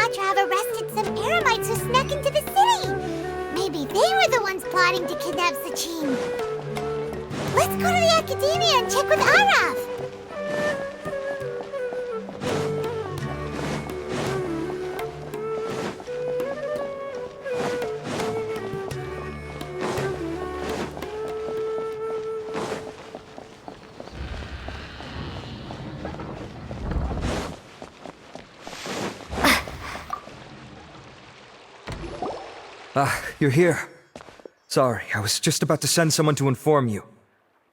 Cleopatra have arrested some Eremites who snuck into the city. Maybe they were the ones plotting to kidnap Sachin. Let's go to the Academia and check with Araf. You're here. Sorry, I was just about to send someone to inform you.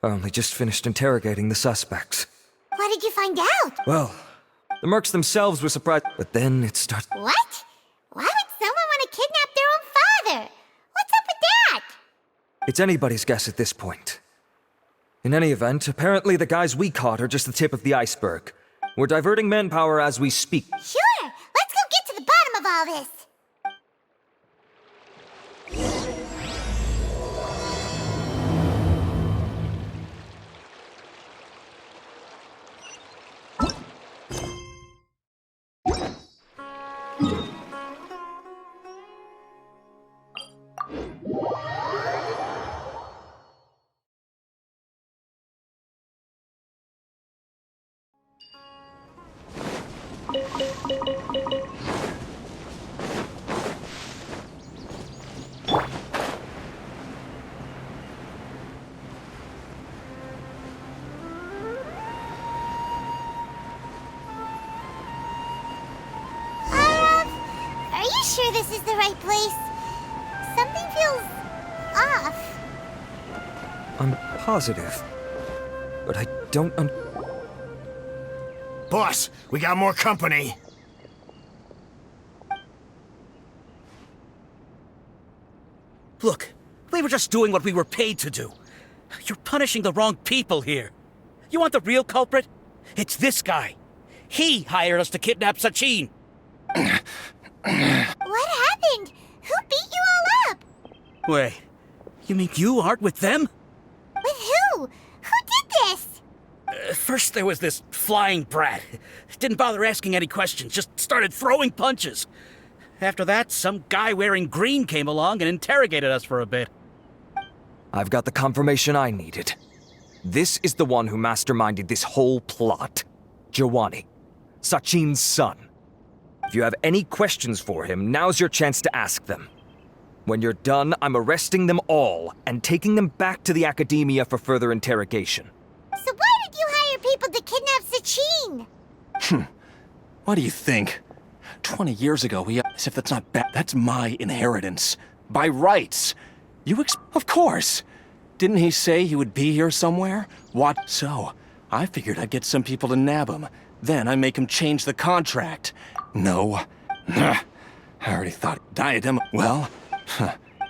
I only just finished interrogating the suspects. What did you find out? Well, the mercs themselves were surprised, but then it started. What? Why would someone want to kidnap their own father? What's up with that? It's anybody's guess at this point. In any event, apparently the guys we caught are just the tip of the iceberg. We're diverting manpower as we speak. Sure, let's go get to the bottom of all this. Are you sure this is the right place? Something feels off. I'm positive. But I don't Boss, we got more company. Look, we were just doing what we were paid to do. You're punishing the wrong people here. You want the real culprit? It's this guy. He hired us to kidnap Sachin. What happened? Who beat you all up? Wait, you mean you aren't with them? With who? Who did this? First there was this flying brat. Didn't bother asking any questions, just started throwing punches. After that, some guy wearing green came along and interrogated us for a bit. I've got the confirmation I needed. This is the one who masterminded this whole plot. Jawani, Sachin's son. If you have any questions for him, now's your chance to ask them. When you're done, I'm arresting them all and taking them back to the Academia for further interrogation. So why did you hire people to kidnap Sachin? What do you think? 20 years ago, as if that's not bad. That's my inheritance. By rights. Of course. Didn't he say he would be here somewhere? What? So, I figured I'd get some people to nab him. Then I make him change the contract. No. I already thought Diadem. Well,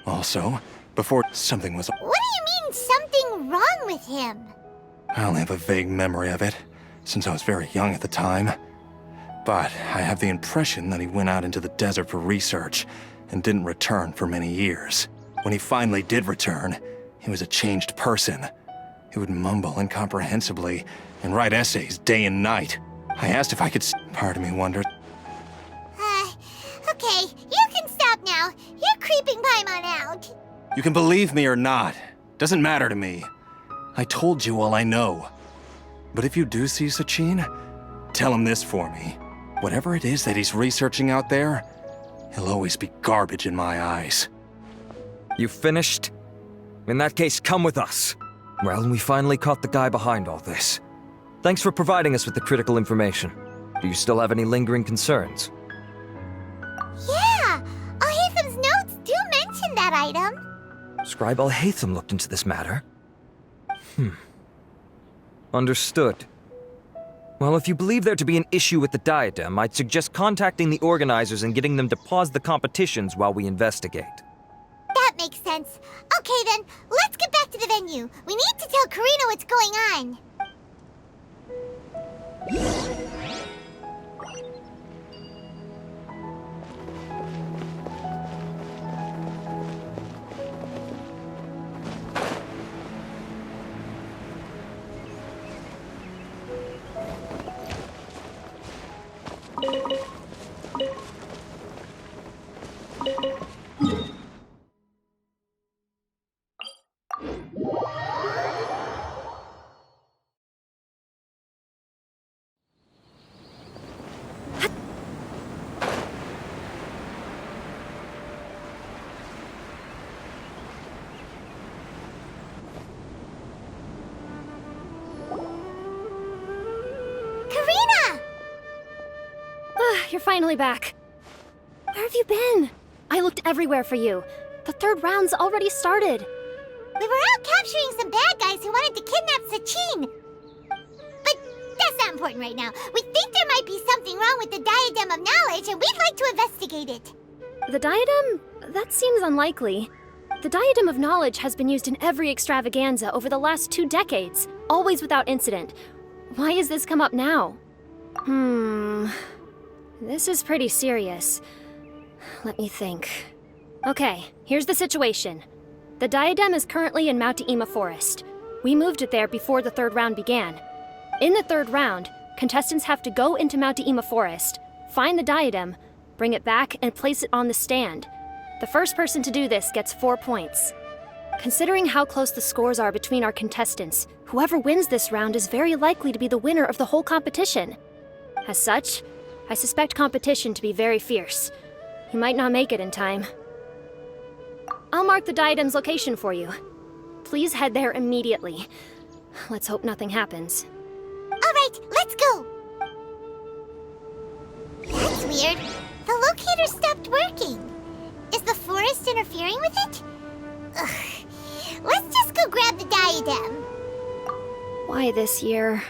also, before something was. What do you mean, something wrong with him? I only have a vague memory of it, since I was very young at the time. But I have the impression that he went out into the desert for research and didn't return for many years. When he finally did return, he was a changed person. He would mumble incomprehensibly and write essays day and night. I asked if I could. Part of me wondered. Okay, you can stop now. You're creeping Paimon out. You can believe me or not. Doesn't matter to me. I told you all I know. But if you do see Sachin, tell him this for me. Whatever it is that he's researching out there, he'll always be garbage in my eyes. You finished? In that case, come with us. Well, we finally caught the guy behind all this. Thanks for providing us with the critical information. Do you still have any lingering concerns? Yeah, Al-Haytham's notes do mention that item. Scribe Al-Haytham looked into this matter. Understood. Well, if you believe there to be an issue with the diadem, I'd suggest contacting the organizers and getting them to pause the competitions while we investigate. That makes sense. Okay then, let's get back to the venue. We need to tell Karina what's going on. Karina! You're finally back. Where have you been? I looked everywhere for you. The third round's already started. We were out capturing some bad guys who wanted to kidnap Sachin. But that's not important right now. We think there might be something wrong with the Diadem of Knowledge, and we'd like to investigate it. The diadem? That seems unlikely. The Diadem of Knowledge has been used in every extravaganza over the last 2 decades, always without incident. Why has this come up now? This is pretty serious. Let me think. Okay, here's the situation. The diadem is currently in Mount Ima Forest. We moved it there before the third round began. In the third round, contestants have to go into Mount Ima Forest, find the diadem, bring it back, and place it on the stand. The first person to do this gets 4 points. Considering how close the scores are between our contestants, whoever wins this round is very likely to be the winner of the whole competition. As such, I suspect competition to be very fierce. You might not make it in time. I'll mark the diadem's location for you. Please head there immediately. Let's hope nothing happens. All right, let's go. That's weird. The locator stopped working. Is the forest interfering with it? Ugh. Let's just go grab the diadem. Why this year?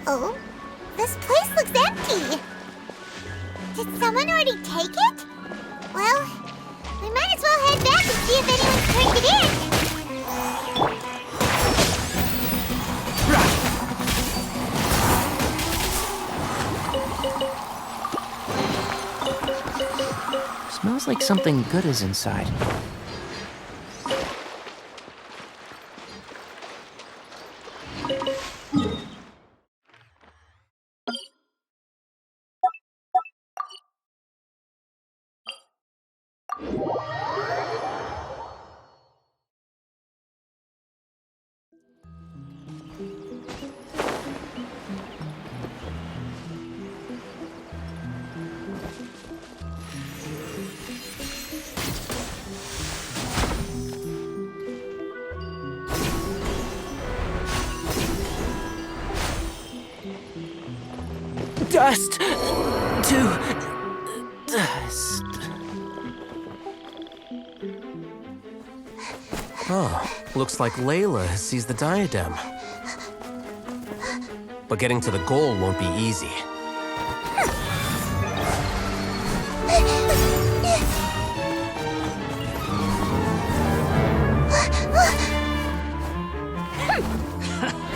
Uh-oh. This place looks empty. Did someone already take it? Well, we might as well head back and see if anyone's turned it in. Smells like something good is inside. Dust to dust. Oh, looks like Layla has seized the diadem. But getting to the goal won't be easy.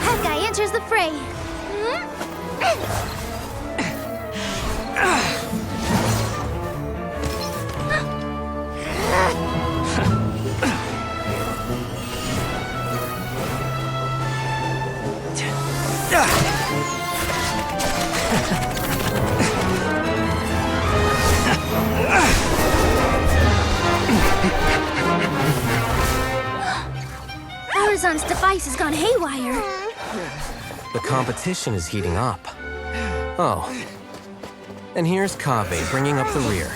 That guy enters the fray. Arizon's device has gone haywire. The competition is heating up. Oh. And here's Kaveh bringing up the rear.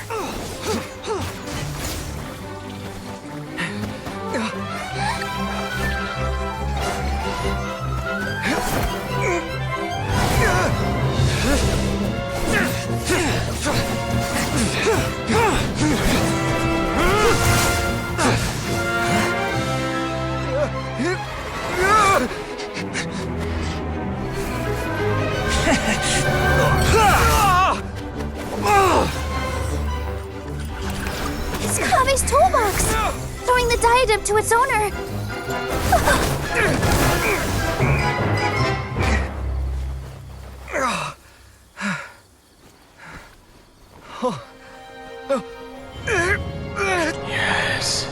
It's Kave's toolbox! Throwing the diadem to its owner! Yes,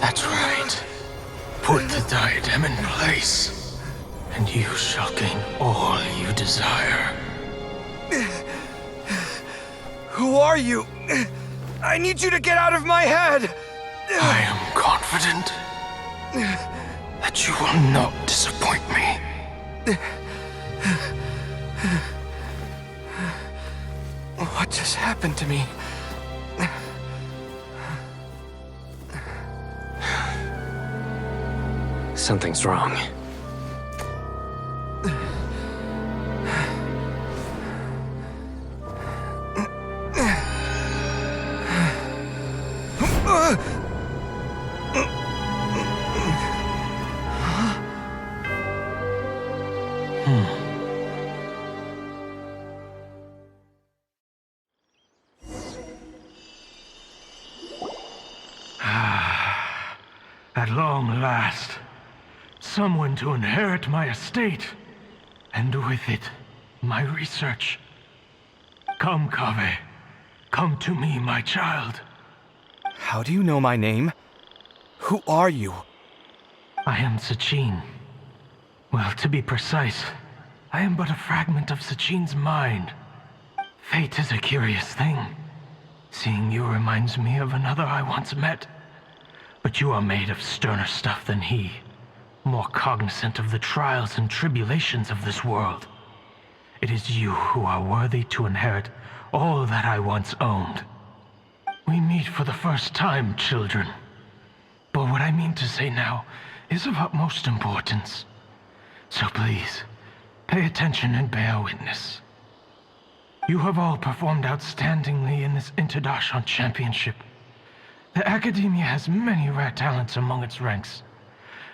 that's right. Put the diadem in place, and you shall gain all you desire. Who are you? I need you to get out of my head! I am confident that you will not disappoint me. What just happened to me? Something's wrong. At long last, someone to inherit my estate, and with it, my research. Come, Kaveh. Come to me, my child. How do you know my name? Who are you? I am Sachin. Well, to be precise, I am but a fragment of Sachin's mind. Fate is a curious thing. Seeing you reminds me of another I once met. But you are made of sterner stuff than he, more cognizant of the trials and tribulations of this world. It is you who are worthy to inherit all that I once owned. We meet for the first time, children. But what I mean to say now is of utmost importance. So please, pay attention and bear witness. You have all performed outstandingly in this Interdashon Championship. The Academia has many rare talents among its ranks,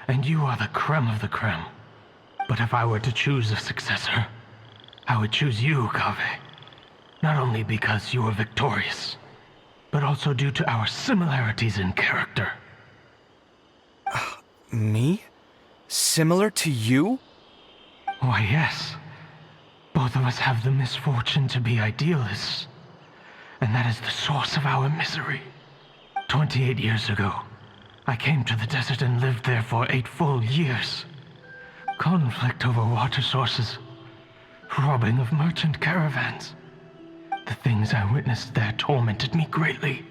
and you are the creme of the creme. But if I were to choose a successor, I would choose you, Kaveh. Not only because you are victorious, but also due to our similarities in character. Me? Similar to you? Why, yes. Both of us have the misfortune to be idealists, and that is the source of our misery. 28 years ago, I came to the desert and lived there for 8 full years. Conflict over water sources, robbing of merchant caravans. The things I witnessed there tormented me greatly.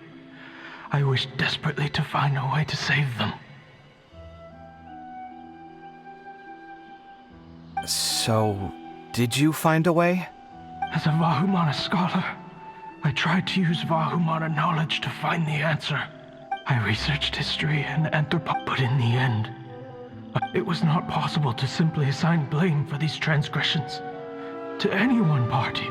I wished desperately to find a way to save them. So, did you find a way? As a Vahumana scholar, I tried to use Vahumana knowledge to find the answer. I researched history and anthropology, but in the end, it was not possible to simply assign blame for these transgressions to any one party.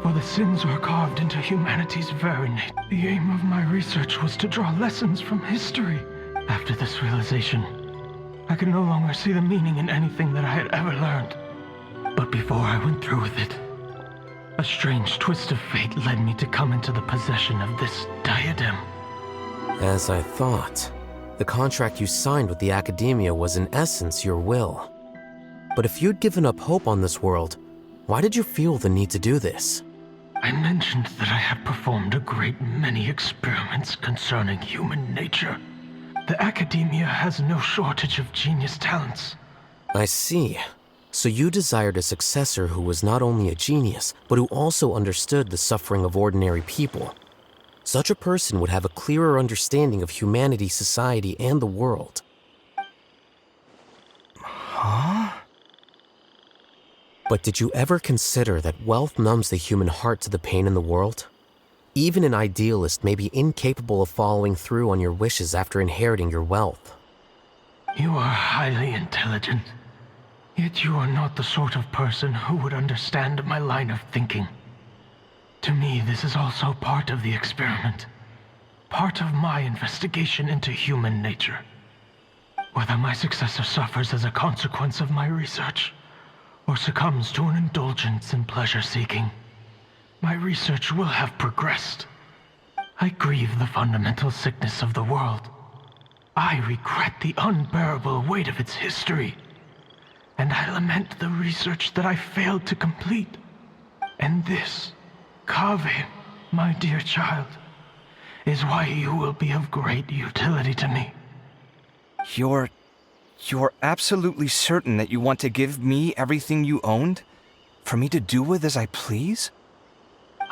For the sins are carved into humanity's very nature. The aim of my research was to draw lessons from history. After this realization, I could no longer see the meaning in anything that I had ever learned. But before I went through with it, a strange twist of fate led me to come into the possession of this diadem. As I thought, the contract you signed with the Academia was in essence your will. But if you'd given up hope on this world, why did you feel the need to do this? I mentioned that I had performed a great many experiments concerning human nature. The Academia has no shortage of genius talents. I see. So you desired a successor who was not only a genius, but who also understood the suffering of ordinary people. Such a person would have a clearer understanding of humanity, society, and the world. Huh? But did you ever consider that wealth numbs the human heart to the pain in the world? Even an idealist may be incapable of following through on your wishes after inheriting your wealth. You are highly intelligent. Yet you are not the sort of person who would understand my line of thinking. To me, this is also part of the experiment. Part of my investigation into human nature. Whether my successor suffers as a consequence of my research, or succumbs to an indulgence in pleasure-seeking, my research will have progressed. I grieve the fundamental sickness of the world. I regret the unbearable weight of its history. And I lament the research that I failed to complete. And this, Kaveh, my dear child, is why you will be of great utility to me. You're absolutely certain that you want to give me everything you owned? For me to do with as I please?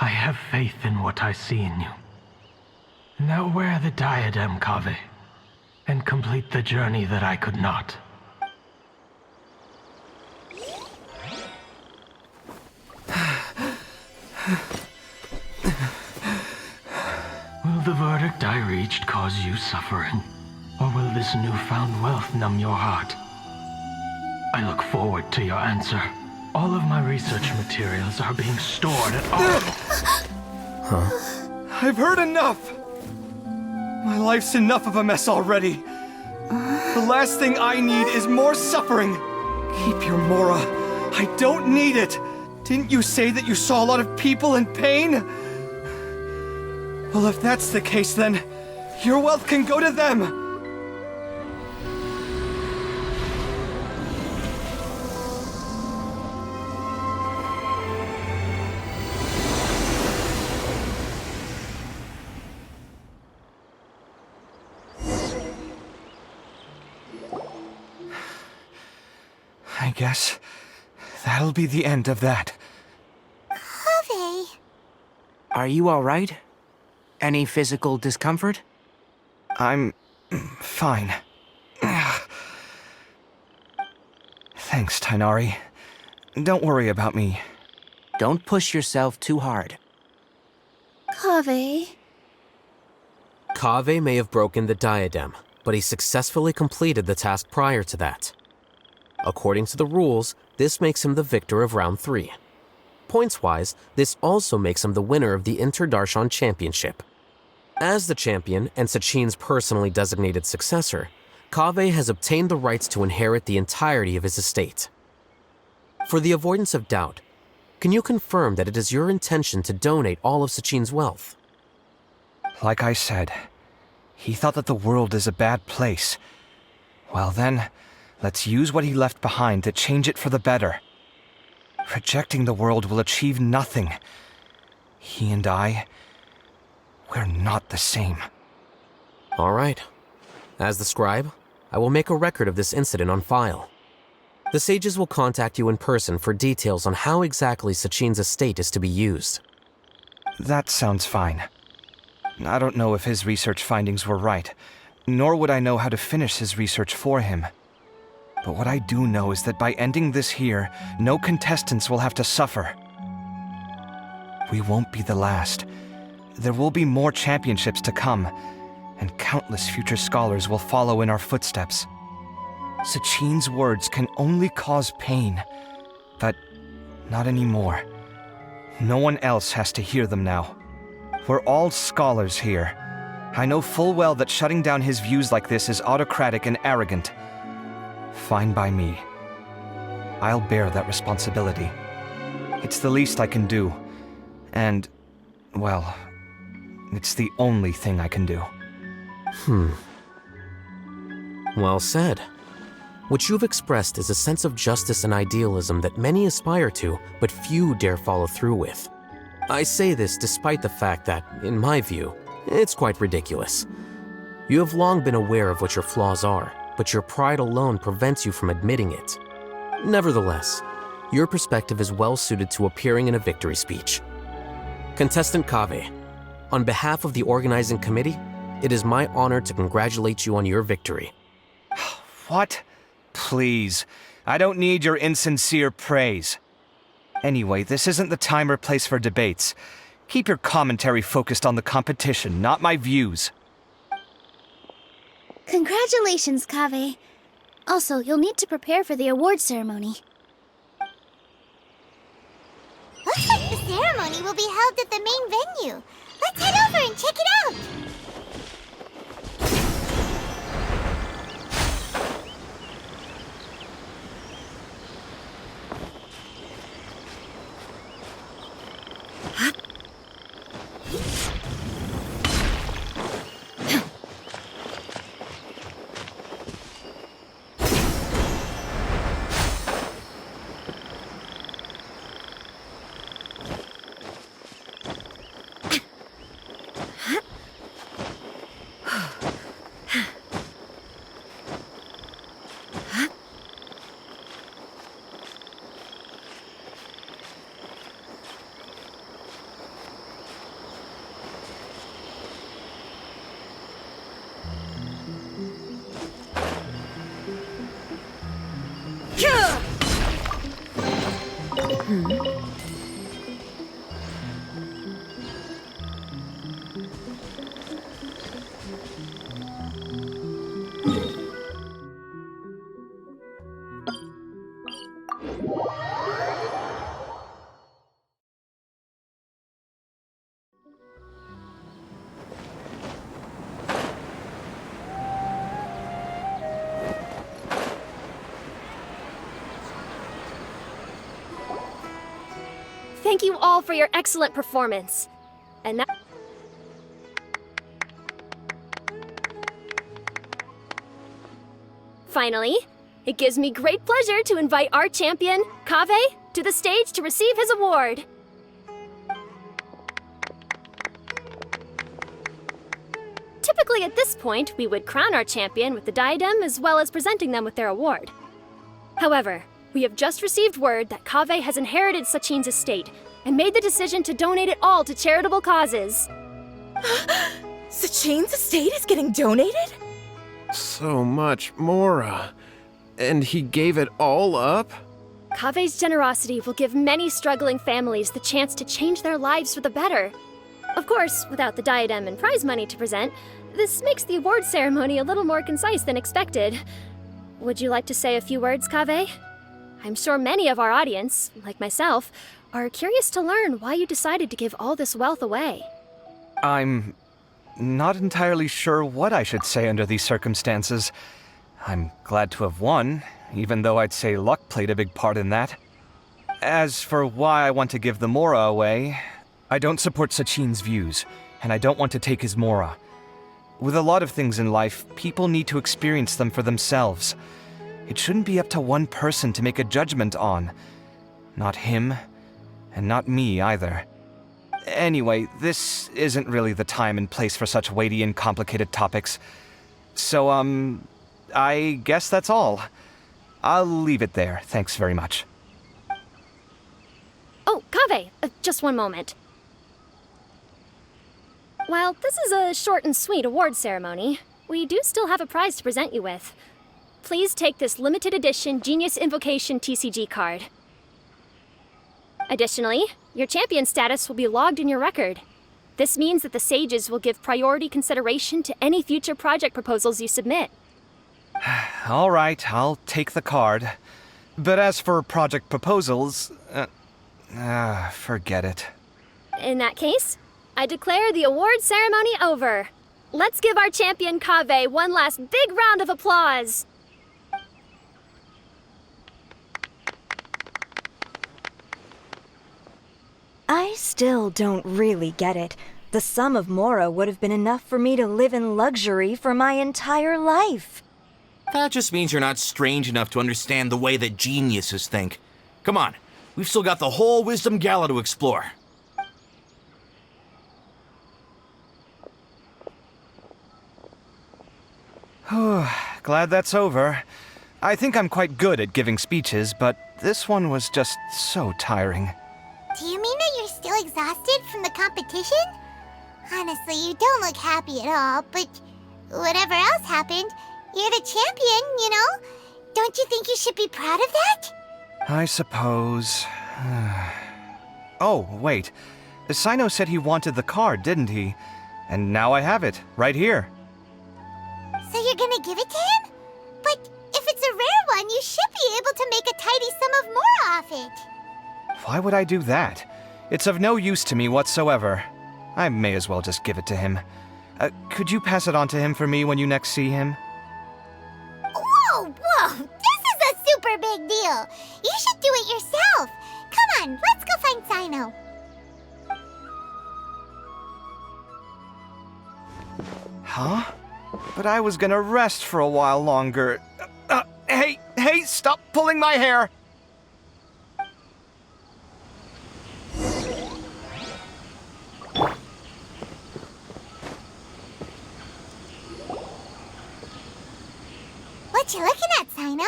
I have faith in what I see in you. Now wear the diadem, Kaveh, and complete the journey that I could not. Will the verdict I reached cause you suffering? Or will this newfound wealth numb your heart? I look forward to your answer. All of my research materials are being stored at all. I've heard enough! My life's enough of a mess already. The last thing I need is more suffering. Keep your Mora. I don't need it. Didn't you say that you saw a lot of people in pain? Well, if that's the case, then your wealth can go to them. I guess that'll be the end of that. Kaveh. Are you alright? Any physical discomfort? I'm fine. Thanks, Tighnari. Don't worry about me. Don't push yourself too hard. Kaveh. Kaveh may have broken the diadem, but he successfully completed the task prior to that. According to the rules, this makes him the victor of round 3. Points-wise, this also makes him the winner of the Inter-Darshan Championship. As the champion and Sachin's personally designated successor, Kaveh has obtained the rights to inherit the entirety of his estate. For the avoidance of doubt, can you confirm that it is your intention to donate all of Sachin's wealth? Like I said, he thought that the world is a bad place. Well then, let's use what he left behind to change it for the better. Rejecting the world will achieve nothing. He and I, we're not the same. All right. As the scribe, I will make a record of this incident on file. The sages will contact you in person for details on how exactly Sachin's estate is to be used. That sounds fine. I don't know if his research findings were right, nor would I know how to finish his research for him. But what I do know is that by ending this here, no contestants will have to suffer. We won't be the last. There will be more championships to come, and countless future scholars will follow in our footsteps. Sachin's words can only cause pain, but not anymore. No one else has to hear them now. We're all scholars here. I know full well that shutting down his views like this is autocratic and arrogant. Fine by me. I'll bear that responsibility. It's the least I can do. And, well, it's the only thing I can do. Well said. What you've expressed is a sense of justice and idealism that many aspire to, but few dare follow through with. I say this despite the fact that, in my view, it's quite ridiculous. You have long been aware of what your flaws are, but your pride alone prevents you from admitting it. Nevertheless, your perspective is well suited to appearing in a victory speech. Contestant Kaveh, on behalf of the organizing committee, it is my honor to congratulate you on your victory. What? Please. I don't need your insincere praise. Anyway, this isn't the time or place for debates. Keep your commentary focused on the competition, not my views. Congratulations, Kaveh. Also, you'll need to prepare for the award ceremony. Looks like the ceremony will be held at the main venue. Let's head over and check it out! Thank you all for your excellent performance. And that... Finally, it gives me great pleasure to invite our champion, Kaveh, to the stage to receive his award. Typically at this point, we would crown our champion with the diadem as well as presenting them with their award. However, we have just received word that Kaveh has inherited Sachin's estate and made the decision to donate it all to charitable causes. Sachin's estate is getting donated? So much, Mora. And he gave it all up? Kaveh's generosity will give many struggling families the chance to change their lives for the better. Of course, without the diadem and prize money to present, this makes the award ceremony a little more concise than expected. Would you like to say a few words, Kaveh? I'm sure many of our audience, like myself, are curious to learn why you decided to give all this wealth away. I'm not entirely sure what I should say under these circumstances. I'm glad to have won, even though I'd say luck played a big part in that. As for why I want to give the Mora away, I don't support Sachin's views, and I don't want to take his Mora. With a lot of things in life, people need to experience them for themselves. It shouldn't be up to one person to make a judgment on. Not him, and not me either. Anyway, this isn't really the time and place for such weighty and complicated topics. So, I guess that's all. I'll leave it there. Thanks very much. Oh, Kaveh, just one moment. While this is a short and sweet award ceremony, we do still have a prize to present you with. Please take this limited edition Genius Invocation TCG card. Additionally, your champion status will be logged in your record. This means that the Sages will give priority consideration to any future project proposals you submit. All right, I'll take the card. But as for project proposals, forget it. In that case, I declare the award ceremony over. Let's give our champion Kaveh one last big round of applause. I still don't really get it. The sum of Mora would have been enough for me to live in luxury for my entire life. That just means you're not strange enough to understand the way that geniuses think. Come on, we've still got the whole Wisdom Gala to explore. Glad that's over. I think I'm quite good at giving speeches, but this one was just so tiring. Do you mean that you're still exhausted from the competition? Honestly, you don't look happy at all, but whatever else happened, you're the champion, you know? Don't you think you should be proud of that? I suppose. Oh, wait. Sino said he wanted the card, didn't he? And now I have it, right here. So you're gonna give it to him? But if it's a then you should be able to make a tidy sum of Mora off it. Why would I do that? It's of no use to me whatsoever. I may as well just give it to him. Could you pass it on to him for me when you next see him? Whoa, whoa! This is a super big deal! You should do it yourself! Come on, let's go find Sino. Huh? But I was gonna rest for a while longer. Hey, stop pulling my hair! What you looking at, Sino?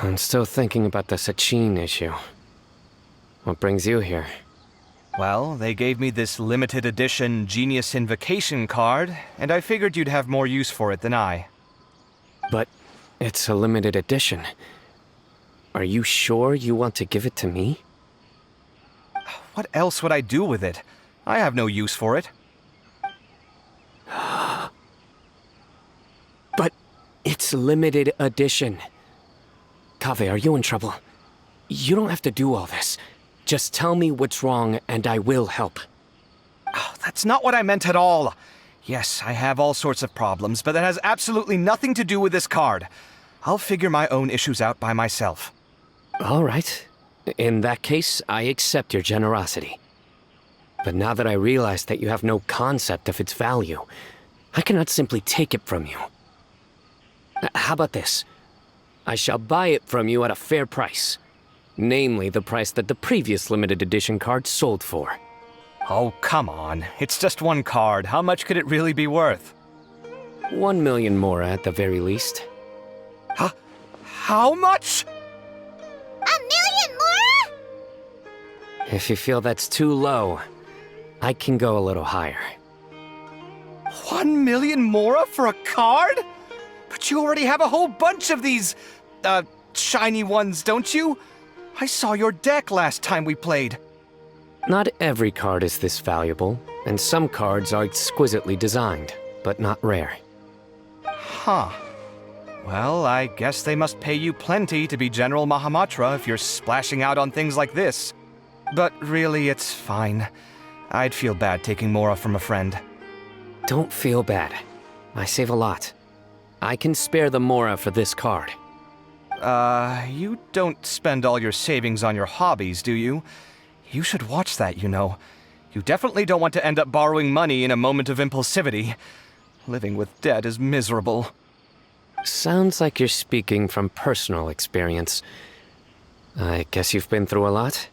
I'm still thinking about the Sachin issue. What brings you here? Well, they gave me this limited edition Genius Invocation card, and I figured you'd have more use for it than I. But it's a limited edition. Are you sure you want to give it to me? What else would I do with it? I have no use for it. But it's limited edition. Kaveh, are you in trouble? You don't have to do all this. Just tell me what's wrong and I will help. Oh, that's not what I meant at all. Yes, I have all sorts of problems, but that has absolutely nothing to do with this card. I'll figure my own issues out by myself. All right. In that case, I accept your generosity. But now that I realize that you have no concept of its value, I cannot simply take it from you. How about this? I shall buy it from you at a fair price. Namely, the price that the previous limited edition card sold for. Oh, come on. It's just one card. How much could it really be worth? 1 million Mora at the very least. Huh? How much? 1 million Mora? If you feel that's too low, I can go a little higher. 1 million Mora for a card? But you already have a whole bunch of these, shiny ones, don't you? I saw your deck last time we played. Not every card is this valuable, and some cards are exquisitely designed, but not rare. Huh. Well, I guess they must pay you plenty to be General Mahamatra if you're splashing out on things like this. But really, it's fine. I'd feel bad taking Mora from a friend. Don't feel bad. I save a lot. I can spare the Mora for this card. You don't spend all your savings on your hobbies, do you? You should watch that, you know. You definitely don't want to end up borrowing money in a moment of impulsivity. Living with debt is miserable. Sounds like you're speaking from personal experience. I guess you've been through a lot?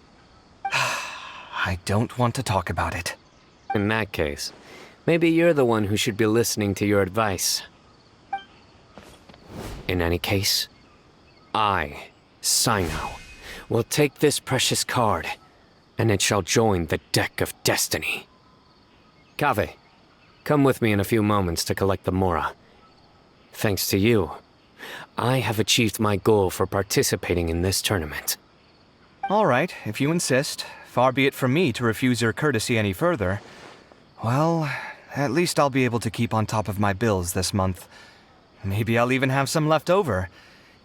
I don't want to talk about it. In that case, maybe you're the one who should be listening to your advice. In any case, I, Sino, will take this precious card, and it shall join the deck of destiny. Kaveh, come with me in a few moments to collect the Mora. Thanks to you, I have achieved my goal for participating in this tournament. All right, if you insist. Far be it from me to refuse your courtesy any further. Well, at least I'll be able to keep on top of my bills this month. Maybe I'll even have some left over.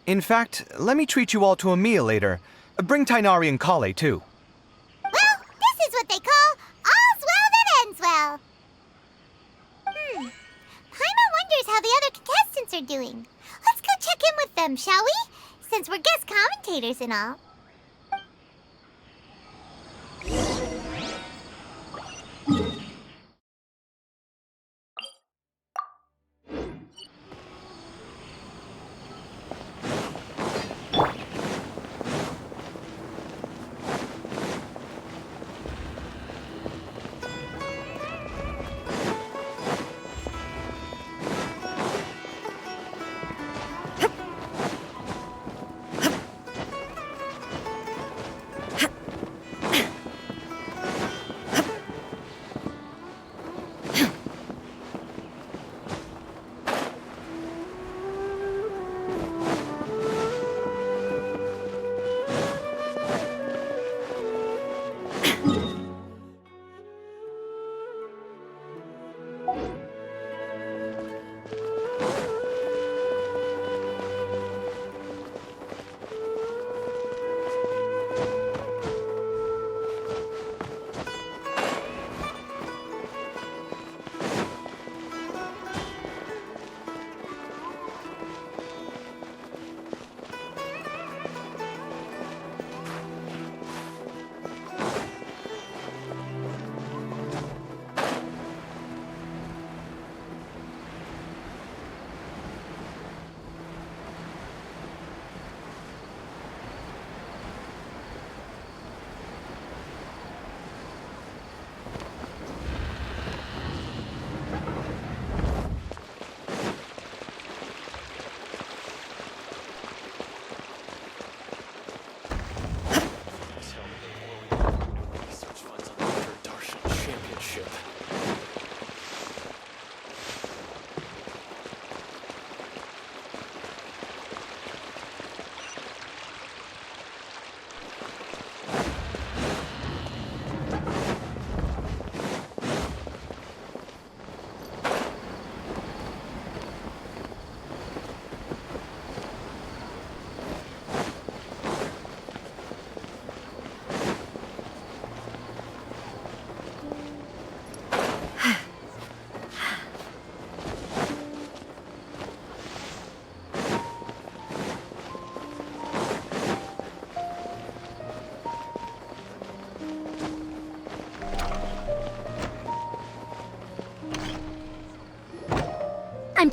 In fact, let me treat you all to a meal later. Bring Tighnari and Collei, too. Well, this is what they call all's well that ends well. Paimon wonders how the other contestants are doing. Let's go check in with them, shall we? Since we're guest commentators and all.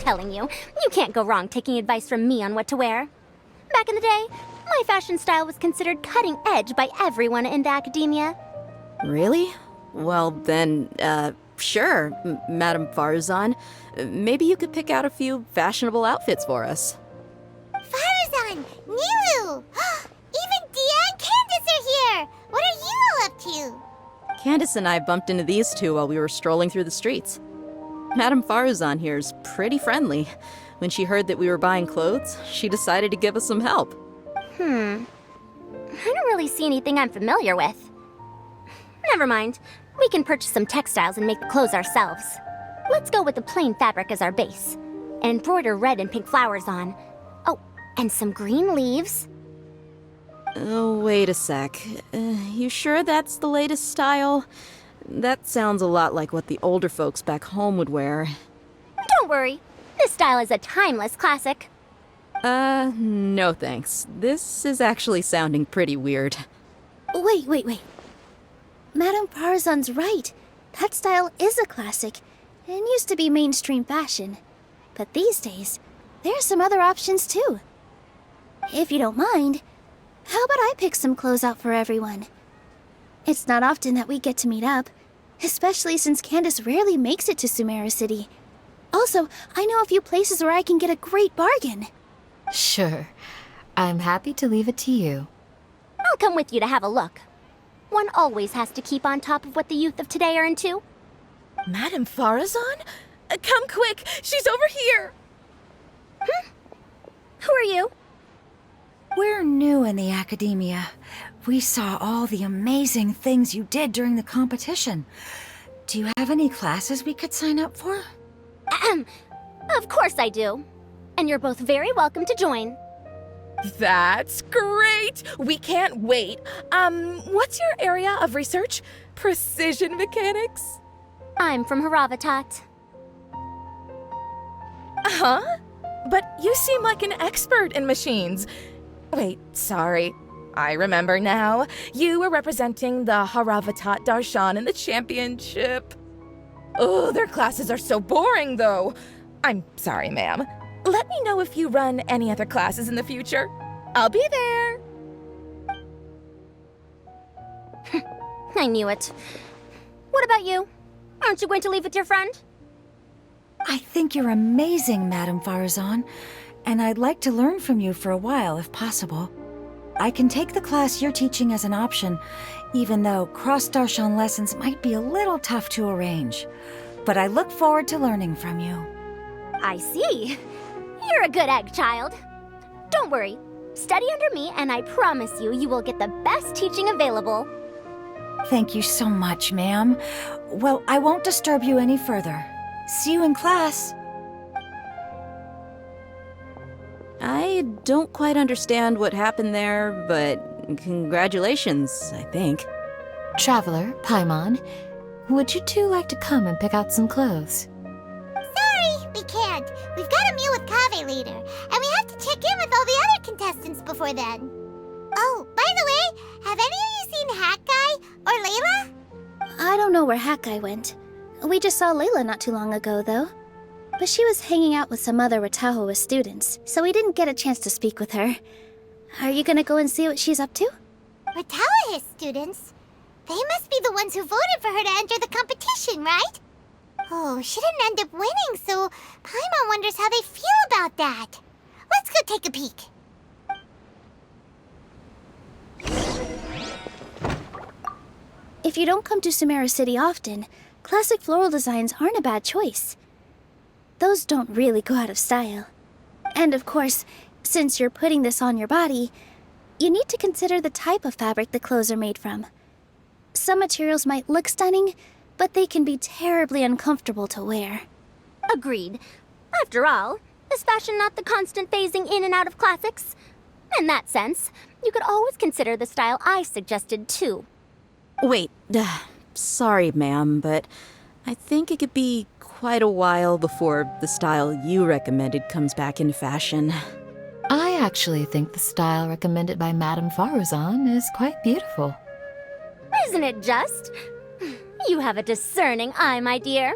telling you, you can't go wrong taking advice from me on what to wear. Back in the day, my fashion style was considered cutting edge by everyone in the academia. Really? Well, then, sure, Madame Farazan. Maybe you could pick out a few fashionable outfits for us. Farazan! Nilu! Even Dia and Candace are here! What are you all up to? Candace and I bumped into these two while we were strolling through the streets. Madame Farazan here's pretty friendly. When she heard that we were buying clothes, she decided to give us some help. I don't really see anything I'm familiar with. Never mind. We can purchase some textiles and make the clothes ourselves. Let's go with the plain fabric as our base. And embroider red and pink flowers on. Oh, and some green leaves. Oh, wait a sec. You sure that's the latest style? That sounds a lot like what the older folks back home would wear. Don't worry. This style is a timeless classic. No thanks. This is actually sounding pretty weird. Wait. Madame Farazan's right. That style is a classic and used to be mainstream fashion. But these days, there are some other options too. If you don't mind, how about I pick some clothes out for everyone? It's not often that we get to meet up, especially since Candace rarely makes it to Sumeru City. Also, I know a few places where I can get a great bargain. Sure. I'm happy to leave it to you. I'll come with you to have a look. One always has to keep on top of what the youth of today are into. Madame Farazan? Come quick! She's over here! Who are you? We're new in the academia. We saw all the amazing things you did during the competition. Do you have any classes we could sign up for? Of course I do. And you're both very welcome to join. That's great! We can't wait. What's your area of research? Precision mechanics? I'm from Haravatat. Huh? But you seem like an expert in machines. Wait, sorry. I remember now. You were representing the Haravatat Darshan in the championship. Oh, their classes are so boring, though. I'm sorry, ma'am. Let me know if you run any other classes in the future. I'll be there. I knew it. What about you? Aren't you going to leave with your friend? I think you're amazing, Madame Farazan, and I'd like to learn from you for a while if possible. I can take the class you're teaching as an option, even though cross-Darshan lessons might be a little tough to arrange. But I look forward to learning from you. I see. You're a good egg, child. Don't worry. Study under me, and I promise you, you will get the best teaching available. Thank you so much, ma'am. Well, I won't disturb you any further. See you in class. I don't quite understand what happened there, but congratulations, I think. Traveler, Paimon, would you two like to come and pick out some clothes? Sorry, we can't. We've got a meal with Kaveh later, and we have to check in with all the other contestants before then. Oh, by the way, have any of you seen Hat Guy or Layla? I don't know where Hat Guy went. We just saw Layla not too long ago, though. But she was hanging out with some other Ratahoa students, so we didn't get a chance to speak with her. Are you gonna go and see what she's up to? Ratahoa students? They must be the ones who voted for her to enter the competition, right? Oh, she didn't end up winning, so Paimon wonders how they feel about that. Let's go take a peek. If you don't come to Sumeru City often, classic floral designs aren't a bad choice. Those don't really go out of style. And of course, since you're putting this on your body, you need to consider the type of fabric the clothes are made from. Some materials might look stunning, but they can be terribly uncomfortable to wear. Agreed. After all, is fashion not the constant phasing in and out of classics? In that sense, you could always consider the style I suggested too. Wait, sorry, ma'am, but I think it could be quite a while before the style you recommended comes back in fashion. I actually think the style recommended by Madame Farazan is quite beautiful. Isn't it just? You have a discerning eye, my dear.